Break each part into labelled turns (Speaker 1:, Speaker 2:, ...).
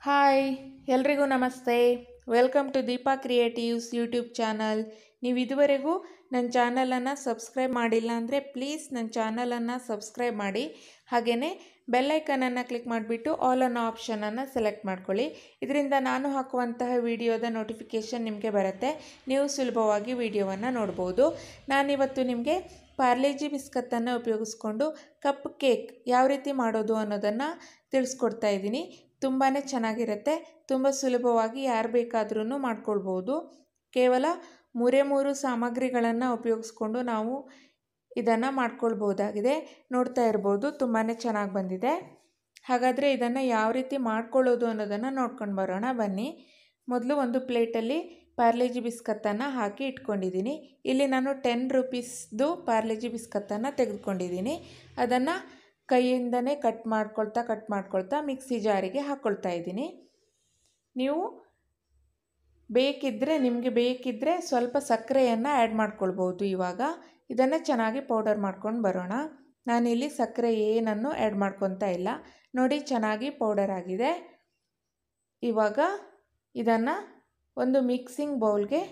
Speaker 1: Hi ಎಲ್ರಿಗೂ ನಮಸ್ತೆ. Welcome to Deepa Creatives YouTube channel. ನೀವು ಇದುವರೆಗೂ ನನ್ನ ಚಾನಲನ್ನು ಸಬ್ಸ್ಕ್ರೈಬ್ ಮಾಡಿಲ್ಲ ಅಂದರೆ ಪ್ಲೀಸ್ ನನ್ನ ಚಾನಲನ್ನು ಸಬ್ಸ್ಕ್ರೈಬ್ ಮಾಡಿ. ಹಾಗೆಯೇ ಬೆಲ್ಲೈಕನನ್ನು ಕ್ಲಿಕ್ ಮಾಡಿಬಿಟ್ಟು ಆಲ್ ಅನ್ನೋ ಆಪ್ಷನನ್ನು ಸೆಲೆಕ್ಟ್ ಮಾಡ್ಕೊಳ್ಳಿ. ಇದರಿಂದ ನಾನು ಹಾಕುವಂತಹ ವಿಡಿಯೋದ ನೋಟಿಫಿಕೇಷನ್ ನಿಮಗೆ ಬರುತ್ತೆ. ನೀವು ಸುಲಭವಾಗಿ ವಿಡಿಯೋವನ್ನು ನೋಡ್ಬೋದು. ನಾನಿವತ್ತು ನಿಮಗೆ ಪಾರ್ಲೇಜಿ ಬಿಸ್ಕತ್ತನ್ನು ಉಪಯೋಗಿಸ್ಕೊಂಡು ಕಪ್ ಕೇಕ್ ಯಾವ ರೀತಿ ಮಾಡೋದು ಅನ್ನೋದನ್ನು ತಿಳಿಸ್ಕೊಡ್ತಾ ಇದ್ದೀನಿ. ತುಂಬಾ ಚೆನ್ನಾಗಿರುತ್ತೆ. ತುಂಬ ಸುಲಭವಾಗಿ ಯಾರು ಬೇಕಾದ್ರೂ ಮಾಡ್ಕೊಳ್ಬೋದು. ಕೇವಲ 3 ಸಾಮಗ್ರಿಗಳನ್ನು ಉಪಯೋಗಿಸ್ಕೊಂಡು ನಾವು ಇದನ್ನು ಮಾಡ್ಕೊಳ್ಬೋದಾಗಿದೆ. ನೋಡ್ತಾ ಇರ್ಬೋದು, ತುಂಬಾ ಚೆನ್ನಾಗಿ ಬಂದಿದೆ. ಹಾಗಾದರೆ ಇದನ್ನು ಯಾವ ರೀತಿ ಮಾಡ್ಕೊಳ್ಳೋದು ಅನ್ನೋದನ್ನು ನೋಡ್ಕೊಂಡು ಬರೋಣ ಬನ್ನಿ. ಮೊದಲು ಒಂದು ಪ್ಲೇಟಲ್ಲಿ ಪಾರ್ಲೇಜಿ ಬಿಸ್ಕತ್ತನ್ನು ಹಾಕಿ ಇಟ್ಕೊಂಡಿದ್ದೀನಿ. ಇಲ್ಲಿ ನಾನು 10 ರೂಪೀಸ್ದು ಪಾರ್ಲೇಜಿ ಬಿಸ್ಕತ್ತನ್ನು ತೆಗೆದುಕೊಂಡಿದ್ದೀನಿ. ಅದನ್ನು ಕೈಯಿಂದನೇ ಕಟ್ ಮಾಡ್ಕೊಳ್ತಾ ಮಿಕ್ಸಿ ಜಾರಿಗೆ ಹಾಕ್ಕೊಳ್ತಾ ಇದ್ದೀನಿ. ನೀವು ನಿಮಗೆ ಬೇಕಿದ್ದರೆ ಸ್ವಲ್ಪ ಸಕ್ಕರೆಯನ್ನು ಆ್ಯಡ್ ಮಾಡ್ಕೊಳ್ಬೋದು. ಇವಾಗ ಇದನ್ನು ಚೆನ್ನಾಗಿ ಪೌಡರ್ ಮಾಡ್ಕೊಂಡು ಬರೋಣ. ನಾನಿಲ್ಲಿ ಸಕ್ಕರೆ ಏನನ್ನು ಆ್ಯಡ್ ಮಾಡ್ಕೊತಾ ಇಲ್ಲ. ನೋಡಿ, ಚೆನ್ನಾಗಿ ಪೌಡರ್ ಆಗಿದೆ. ಇವಾಗ ಇದನ್ನು ಒಂದು ಮಿಕ್ಸಿಂಗ್ ಬೌಲ್ಗೆ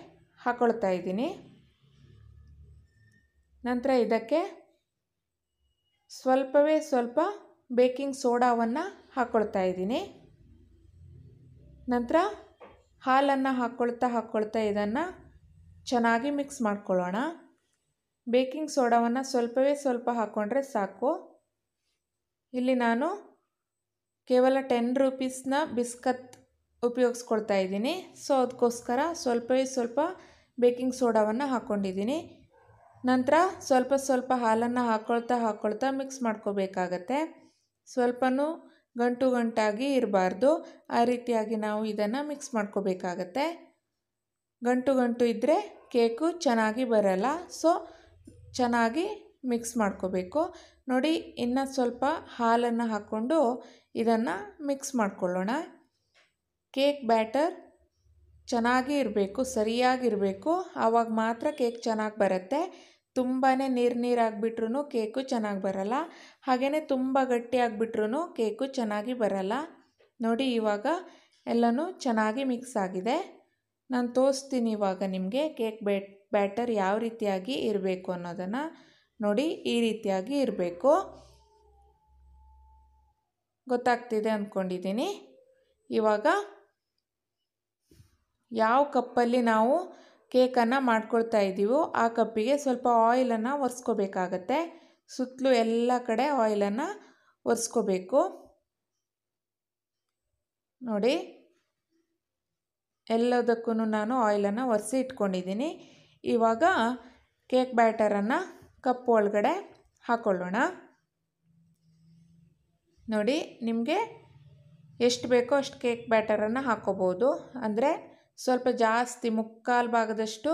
Speaker 1: ಹಾಕ್ಕೊಳ್ತಾ ಇದ್ದೀನಿ. ನಂತರ ಇದಕ್ಕೆ ಸ್ವಲ್ಪವೇ ಸ್ವಲ್ಪ ಬೇಕಿಂಗ್ ಸೋಡಾವನ್ನು ಹಾಕ್ಕೊಳ್ತಾ ಇದ್ದೀನಿ. ನಂತರ ಹಾಲನ್ನು ಹಾಕ್ಕೊಳ್ತಾ ಇದನ್ನು ಚೆನ್ನಾಗಿ ಮಿಕ್ಸ್ ಮಾಡ್ಕೊಳ್ಳೋಣ. ಬೇಕಿಂಗ್ ಸೋಡಾವನ್ನು ಸ್ವಲ್ಪವೇ ಸ್ವಲ್ಪ ಹಾಕ್ಕೊಂಡ್ರೆ ಸಾಕು. ಇಲ್ಲಿ ನಾನು ಕೇವಲ 10 ರೂಪೀಸ್ನ ಬಿಸ್ಕತ್ ಉಪಯೋಗಿಸ್ಕೊಳ್ತಾ ಇದ್ದೀನಿ. ಸೊ ಅದಕ್ಕೋಸ್ಕರ ಸ್ವಲ್ಪವೇ ಸ್ವಲ್ಪ ಬೇಕಿಂಗ್ ಸೋಡಾವನ್ನು ಹಾಕ್ಕೊಂಡಿದ್ದೀನಿ. ನಂತರ ಸ್ವಲ್ಪ ಹಾಲನ್ನು ಹಾಕ್ಕೊಳ್ತಾ ಮಿಕ್ಸ್ ಮಾಡ್ಕೋಬೇಕಾಗತ್ತೆ. ಸ್ವಲ್ಪನೂ ಗಂಟಾಗಿ ಇರಬಾರ್ದು. ಆ ರೀತಿಯಾಗಿ ನಾವು ಇದನ್ನು ಮಿಕ್ಸ್ ಮಾಡ್ಕೋಬೇಕಾಗತ್ತೆ. ಗಂಟು ಇದ್ದರೆ ಕೇಕು ಚೆನ್ನಾಗಿ ಬರಲ್ಲ. ಸೊ ಚೆನ್ನಾಗಿ ಮಿಕ್ಸ್ ಮಾಡ್ಕೋಬೇಕು. ನೋಡಿ, ಇನ್ನು ಸ್ವಲ್ಪ ಹಾಲನ್ನು ಹಾಕ್ಕೊಂಡು ಇದನ್ನು ಮಿಕ್ಸ್ ಮಾಡ್ಕೊಳ್ಳೋಣ. ಕೇಕ್ ಬ್ಯಾಟರ್ ಚೆನ್ನಾಗಿ ಇರಬೇಕು, ಸರಿಯಾಗಿರಬೇಕು. ಆವಾಗ ಮಾತ್ರ ಕೇಕ್ ಚೆನ್ನಾಗಿ ಬರುತ್ತೆ. ತುಂಬಾ ನೀರಾಗಿಬಿಟ್ರೂ ಕೇಕು ಚೆನ್ನಾಗಿ ಬರಲ್ಲ. ಹಾಗೆಯೇ ತುಂಬ ಗಟ್ಟಿಯಾಗಿಬಿಟ್ರೂ ಕೇಕು ಚೆನ್ನಾಗಿ ಬರಲ್ಲ. ನೋಡಿ, ಇವಾಗ ಎಲ್ಲನೂ ಚೆನ್ನಾಗಿ ಮಿಕ್ಸ್ ಆಗಿದೆ. ನಾನು ತೋರಿಸ್ತೀನಿ ಇವಾಗ ನಿಮಗೆ ಕೇಕ್ ಬ್ಯಾಟರ್ ಯಾವ ರೀತಿಯಾಗಿ ಇರಬೇಕು ಅನ್ನೋದನ್ನು. ನೋಡಿ, ಈ ರೀತಿಯಾಗಿ ಇರಬೇಕು. ಗೊತ್ತಾಗ್ತಿದೆ ಅಂದ್ಕೊಂಡಿದ್ದೀನಿ. ಇವಾಗ ಯಾವ ಕಪ್ಪಲ್ಲಿ ನಾವು ಕೇಕನ್ನು ಮಾಡ್ಕೊಳ್ತಾ ಇದ್ದೀವೋ ಆ ಕಪ್ಪಿಗೆ ಸ್ವಲ್ಪ ಆಯಿಲನ್ನು ಒರೆಸ್ಕೋಬೇಕಾಗತ್ತೆ. ಸುತ್ತಲೂ ಎಲ್ಲ ಕಡೆ ಆಯಿಲನ್ನು ಒರೆಸ್ಕೋಬೇಕು. ನೋಡಿ, ಎಲ್ಲದಕ್ಕೂ ನಾನು ಆಯಿಲನ್ನು ಒರೆಸಿ ಇಟ್ಕೊಂಡಿದ್ದೀನಿ. ಇವಾಗ ಕೇಕ್ ಬ್ಯಾಟರನ್ನು ಕಪ್ ಒಳಗಡೆ ಹಾಕ್ಕೊಳ್ಳೋಣ. ನೋಡಿ, ನಿಮಗೆ ಎಷ್ಟು ಬೇಕೋ ಅಷ್ಟು ಕೇಕ್ ಬ್ಯಾಟರನ್ನು ಹಾಕ್ಕೋಬೋದು. ಅಂದರೆ ಸ್ವಲ್ಪ ಜಾಸ್ತಿ, ಮುಕ್ಕಾಲು ಭಾಗದಷ್ಟು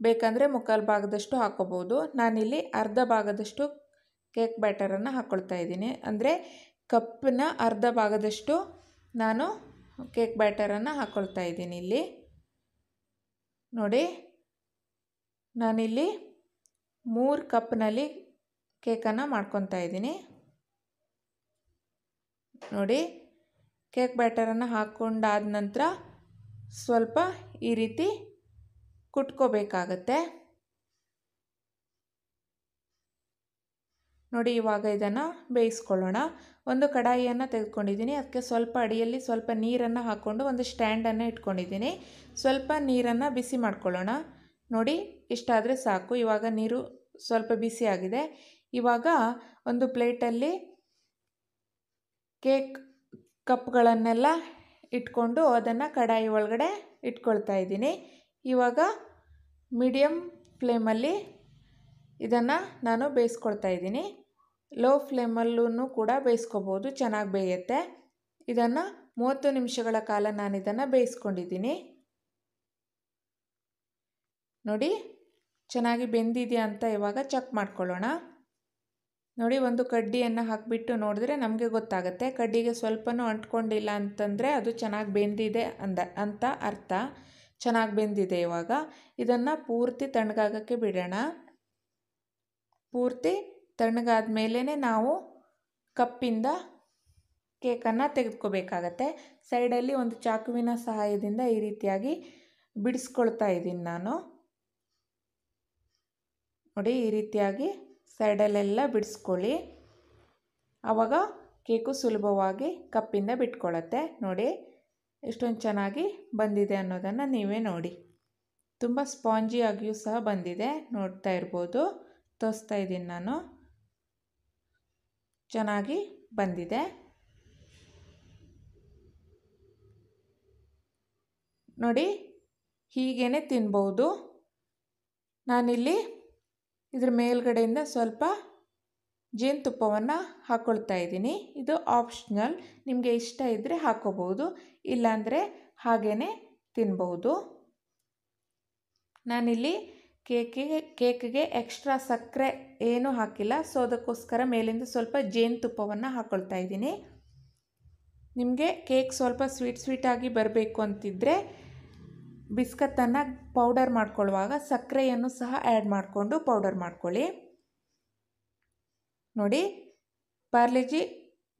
Speaker 1: ಬೇಕಂದರೆ ಮುಕ್ಕಾಲು ಭಾಗದಷ್ಟು ಹಾಕ್ಕೋಬೋದು. ನಾನಿಲ್ಲಿ ಅರ್ಧ ಭಾಗದಷ್ಟು ಕೇಕ್ ಬ್ಯಾಟರನ್ನು ಹಾಕ್ಕೊಳ್ತಾ ಇದ್ದೀನಿ. ಅಂದರೆ ಕಪ್ಪಿನ ಅರ್ಧ ಭಾಗದಷ್ಟು ನಾನು ಕೇಕ್ ಬ್ಯಾಟರನ್ನು ಹಾಕ್ಕೊಳ್ತಾ ಇದ್ದೀನಿ. ಇಲ್ಲಿ ನೋಡಿ, ನಾನಿಲ್ಲಿ 3 ಕಪ್ನಲ್ಲಿ ಕೇಕನ್ನು ಮಾಡ್ಕೊತಾ ಇದ್ದೀನಿ. ನೋಡಿ, ಕೇಕ್ ಬ್ಯಾಟರನ್ನು ಹಾಕ್ಕೊಂಡಾದ ನಂತರ ಸ್ವಲ್ಪ ಈ ರೀತಿ ಕುಟ್ಕೋಬೇಕಾಗತ್ತೆ. ನೋಡಿ, ಇವಾಗ ಇದನ್ನು ಬೇಯಿಸ್ಕೊಳ್ಳೋಣ. ಒಂದು ಕಡಾಯಿಯನ್ನು ತೆಗೆದುಕೊಂಡಿದ್ದೀನಿ. ಅದಕ್ಕೆ ಸ್ವಲ್ಪ ಅಡಿಯಲ್ಲಿ ಸ್ವಲ್ಪ ನೀರನ್ನು ಹಾಕ್ಕೊಂಡು ಒಂದು ಸ್ಟ್ಯಾಂಡನ್ನು ಇಟ್ಕೊಂಡಿದ್ದೀನಿ. ಸ್ವಲ್ಪ ನೀರನ್ನು ಬಿಸಿ ಮಾಡ್ಕೊಳ್ಳೋಣ. ನೋಡಿ, ಇಷ್ಟಾದರೆ ಸಾಕು. ಇವಾಗ ನೀರು ಸ್ವಲ್ಪ ಬಿಸಿ ಆಗಿದೆ. ಇವಾಗ ಒಂದು ಪ್ಲೇಟಲ್ಲಿ ಕೇಕ್ ಕಪ್ಗಳನ್ನೆಲ್ಲ ಇಟ್ಕೊಂಡು ಅದನ್ನು ಕಡಾಯಿ ಒಳಗಡೆ ಇಟ್ಕೊಳ್ತಾ ಇದ್ದೀನಿ. ಇವಾಗ ಮೀಡಿಯಮ್ ಫ್ಲೇಮಲ್ಲಿ ಇದನ್ನು ನಾನು ಬೇಯಿಸ್ಕೊಳ್ತಾ ಇದ್ದೀನಿ. ಲೋ ಫ್ಲೇಮಲ್ಲೂ ಕೂಡ ಬೇಯಿಸ್ಕೋಬೋದು, ಚೆನ್ನಾಗಿ ಬೇಯುತ್ತೆ. ಇದನ್ನು 30 ನಿಮಿಷಗಳ ಕಾಲ ನಾನು ಇದನ್ನು ಬೇಯಿಸ್ಕೊಂಡಿದ್ದೀನಿ. ನೋಡಿ, ಚೆನ್ನಾಗಿ ಬೆಂದಿದೆಯಾ ಅಂತ ಇವಾಗ ಚೆಕ್ ಮಾಡ್ಕೊಳ್ಳೋಣ. ನೋಡಿ, ಒಂದು ಕಡ್ಡಿಯನ್ನು ಹಾಕಿಬಿಟ್ಟು ನೋಡಿದ್ರೆ ನಮಗೆ ಗೊತ್ತಾಗುತ್ತೆ. ಕಡ್ಡಿಗೆ ಸ್ವಲ್ಪನೂ ಅಂಟ್ಕೊಂಡಿಲ್ಲ ಅಂತಂದರೆ ಅದು ಚೆನ್ನಾಗಿ ಬೆಂದಿದೆ ಅಂತ ಅರ್ಥ. ಚೆನ್ನಾಗಿ ಬೆಂದಿದೆ. ಇವಾಗ ಇದನ್ನು ಪೂರ್ತಿ ತಣ್ಣಗಾಗಕ್ಕೆ ಬಿಡೋಣ. ಪೂರ್ತಿ ತಣ್ಣಗಾದ ಮೇಲೇ ನಾವು ಕಪ್ಪಿಂದ ಕೇಕನ್ನು ತೆಗೆದುಕೋಬೇಕಾಗತ್ತೆ. ಸೈಡಲ್ಲಿ ಒಂದು ಚಾಕುವಿನ ಸಹಾಯದಿಂದ ಈ ರೀತಿಯಾಗಿ ಬಿಡಿಸ್ಕೊಳ್ತಾ ಇದ್ದೀನಿ ನಾನು. ನೋಡಿ, ಈ ರೀತಿಯಾಗಿ ಸೈಡಲ್ಲೆಲ್ಲ ಬಿಡಿಸ್ಕೊಳ್ಳಿ. ಆವಾಗ ಕೇಕು ಸುಲಭವಾಗಿ ಕಪ್ಪಿಂದ ಬಿಟ್ಕೊಳ್ಳುತ್ತೆ. ನೋಡಿ ಎಷ್ಟೊಂದು ಚೆನ್ನಾಗಿ ಬಂದಿದೆ ಅನ್ನೋದನ್ನು ನೀವೇ ನೋಡಿ. ತುಂಬ ಸ್ಪಾಂಜಿಯಾಗಿಯೂ ಸಹ ಬಂದಿದೆ, ನೋಡ್ತಾ ಇರ್ಬೋದು. ತೋರಿಸ್ತಾ ಇದ್ದೀನಿ ನಾನು. ಚೆನ್ನಾಗಿ ಬಂದಿದೆ ನೋಡಿ. ಹೀಗೇ ತಿನ್ಬೋದು. ನಾನಿಲ್ಲಿ ಇದ್ರ ಮೇಲ್ಗಡೆಯಿಂದ ಸ್ವಲ್ಪ ಜೇನುತುಪ್ಪವನ್ನು ಹಾಕ್ಕೊಳ್ತಾ ಇದ್ದೀನಿ. ಇದು ಆಪ್ಷನಲ್, ನಿಮಗೆ ಇಷ್ಟ ಇದ್ದರೆ ಹಾಕ್ಕೋಬೋದು, ಇಲ್ಲಾಂದರೆ ಹಾಗೇ ತಿನ್ಬೋದು. ನಾನಿಲ್ಲಿ ಕೇಕಿಗೆ ಎಕ್ಸ್ಟ್ರಾ ಸಕ್ಕರೆ ಏನೂ ಹಾಕಿಲ್ಲ, ಸೊ ಅದಕ್ಕೋಸ್ಕರ ಮೇಲಿಂದ ಸ್ವಲ್ಪ ಜೇನುತುಪ್ಪವನ್ನು ಹಾಕ್ಕೊಳ್ತಾ ಇದ್ದೀನಿ. ನಿಮಗೆ ಕೇಕ್ ಸ್ವಲ್ಪ ಸ್ವೀಟಾಗಿ ಬರಬೇಕು ಅಂತಿದ್ದರೆ ಬಿಸ್ಕತ್ತನ್ನು ಪೌಡರ್ ಮಾಡ್ಕೊಳ್ಳುವಾಗ ಸಕ್ಕರೆಯನ್ನು ಸಹ ಆ್ಯಡ್ ಮಾಡಿಕೊಂಡು ಪೌಡರ್ ಮಾಡ್ಕೊಳ್ಳಿ. ನೋಡಿ, ಪಾರ್ಲೆಜಿ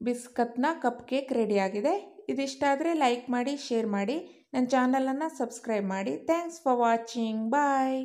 Speaker 1: ಬಿಸ್ಕತ್ನ ಕಪ್ ಕೇಕ್ ರೆಡಿಯಾಗಿದೆ. ಇದಿಷ್ಟ ಆದರೆ ಲೈಕ್ ಮಾಡಿ, ಶೇರ್ ಮಾಡಿ, ನನ್ನ ಚಾನಲನ್ನು ಸಬ್ಸ್ಕ್ರೈಬ್ ಮಾಡಿ. Thanks for watching. ಬಾಯ್.